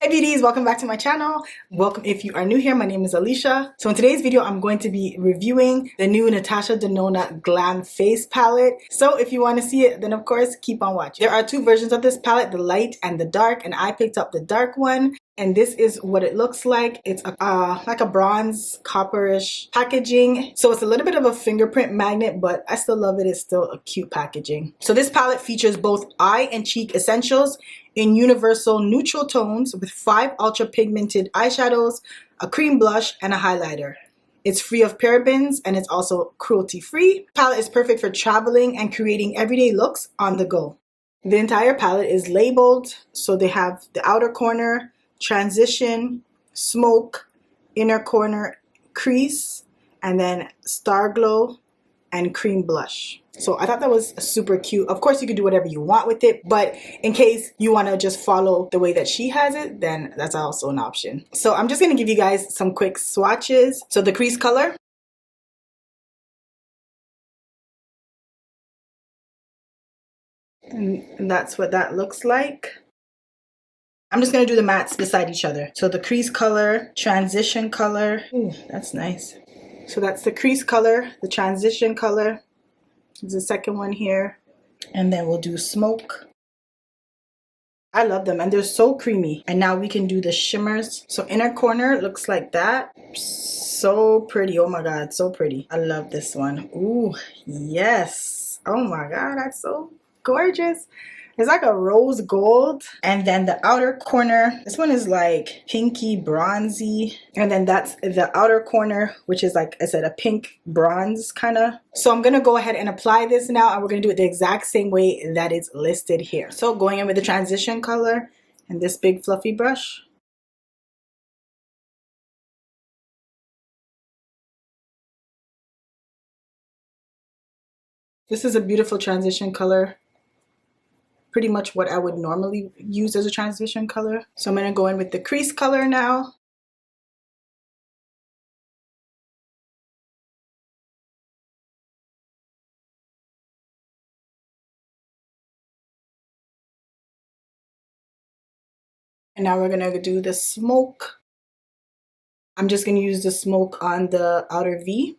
Hey beauties, welcome back to my channel. Welcome if you are new here. My name is Alicia. So in today's video, I'm going to be reviewing the new Natasha Denona Glam Face Palette. So if you want to see it, then of course, keep on watching. There are two versions of this palette, the light and the dark, and I picked up the dark one. And this is what it looks like. It's like a bronze copperish packaging. So it's a little bit of a fingerprint magnet, but I still love it. It's still a cute packaging. So this palette features both eye and cheek essentials in universal neutral tones with 5 ultra pigmented eyeshadows, a cream blush, and a highlighter. It's free of parabens and it's also cruelty free. Palette is perfect for traveling and creating everyday looks on the go. The entire palette is labeled, so they have the outer corner, transition, smoke, inner corner, crease, and then star glow and cream blush. So I thought that was super cute. Of course, you can do whatever you want with it, but in case you want to just follow the way that she has it, then that's also an option. So I'm just going to give you guys some quick swatches. So the crease color. And that's what that looks like. I'm just going to do the mattes beside each other. So the crease color, transition color. Ooh, that's nice. So that's the crease color, the transition color. There's the second one here. And then we'll do smoke. I love them and they're so creamy. And now we can do the shimmers. So inner corner looks like that. So pretty. Oh my God, so pretty. I love this one. Ooh, yes. Oh my God, that's so gorgeous. It's like a rose gold. And then the outer corner, this one is like pinky bronzy. And then that's the outer corner, which is like I said, a pink bronze kind of. So I'm going to go ahead and apply this now, and we're going to do it the exact same way that it's listed here. So going in with the transition color and this big fluffy brush. This is a beautiful transition color. Pretty much what I would normally use as a transition color. So I'm going to go in with the crease color now. And now we're going to do the smoke. I'm just going to use the smoke on the outer V.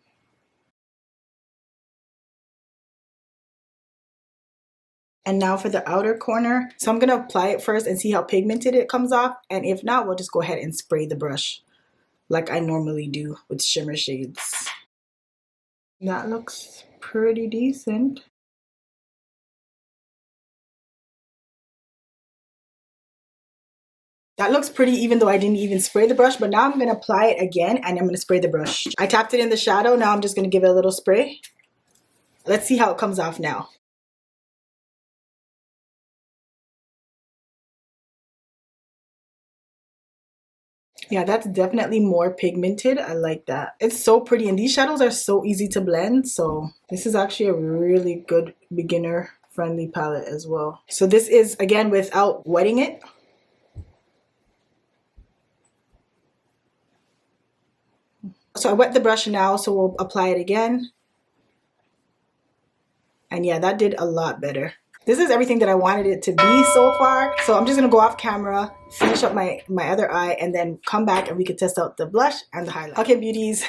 And now for the outer corner. So I'm going to apply it first and see how pigmented it comes off. And if not, we'll just go ahead and spray the brush like I normally do with shimmer shades. That looks pretty decent. That looks pretty even though I didn't even spray the brush, but now I'm going to apply it again and I'm going to spray the brush. I tapped it in the shadow. Now I'm just going to give it a little spray. Let's see how it comes off now. Yeah, that's definitely more pigmented. I like that. It's so pretty and these shadows are so easy to blend. So this is actually a really good beginner friendly palette as well. So this is again without wetting it. So I wet the brush now, so we'll apply it again. And yeah, that did a lot better. This is everything that I wanted it to be so far. So I'm just gonna go off camera, finish up my other eye, and then come back and we can test out the blush and the highlight. Okay, beauties.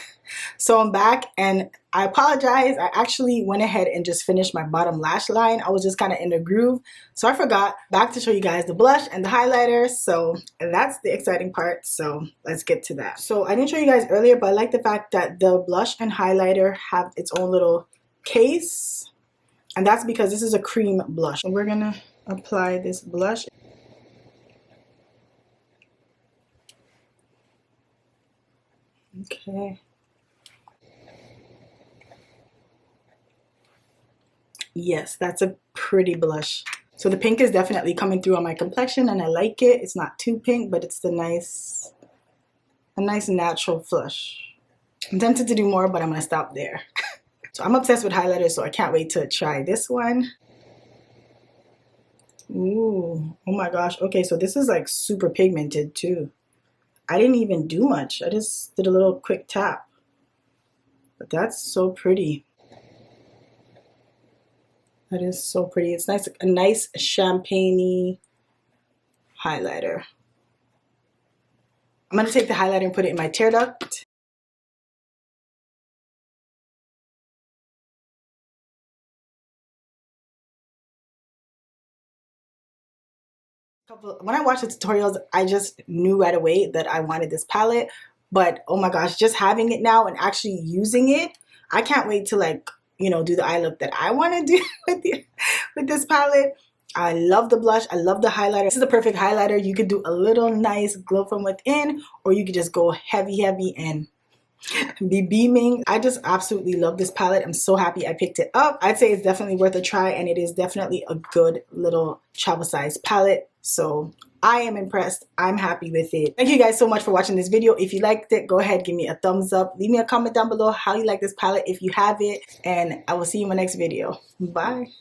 So I'm back and I apologize. I actually went ahead and just finished my bottom lash line. I was just kind of in a groove. So I forgot back to show you guys the blush and the highlighter. So that's the exciting part. So let's get to that. So I didn't show you guys earlier, but I like the fact that the blush and highlighter have its own little case. And that's because this is a cream blush. So we're gonna apply this blush. Okay. Yes, that's a pretty blush. So the pink is definitely coming through on my complexion and I like it. It's not too pink, but it's a nice natural flush. I'm tempted to do more, but I'm gonna stop there. So I'm obsessed with highlighters, so I can't wait to try this one. Ooh, oh my gosh. Okay, so this is like super pigmented too. I didn't even do much. I just did a little quick tap. But that's so pretty. That is so pretty. It's nice, a nice champagne-y highlighter. I'm going to take the highlighter and put it in my tear duct. When I watched the tutorials, I just knew right away that I wanted this palette. But oh my gosh, just having it now and actually using it, I can't wait to, like, you know, do the eye look that I want to do with this palette. I love the blush. I love the highlighter. This is the perfect highlighter. You could do a little nice glow from within, or you could just go heavy and be beaming. I just absolutely love this palette. I'm so happy I picked it up. I'd say it's definitely worth a try, and it is definitely a good little travel size palette. So I am impressed. I'm happy with it. Thank you guys so much for watching this video. If you liked it, go ahead, give me a thumbs up. Leave me a comment down below how you like this palette if you have it, and I will see you in my next video. Bye.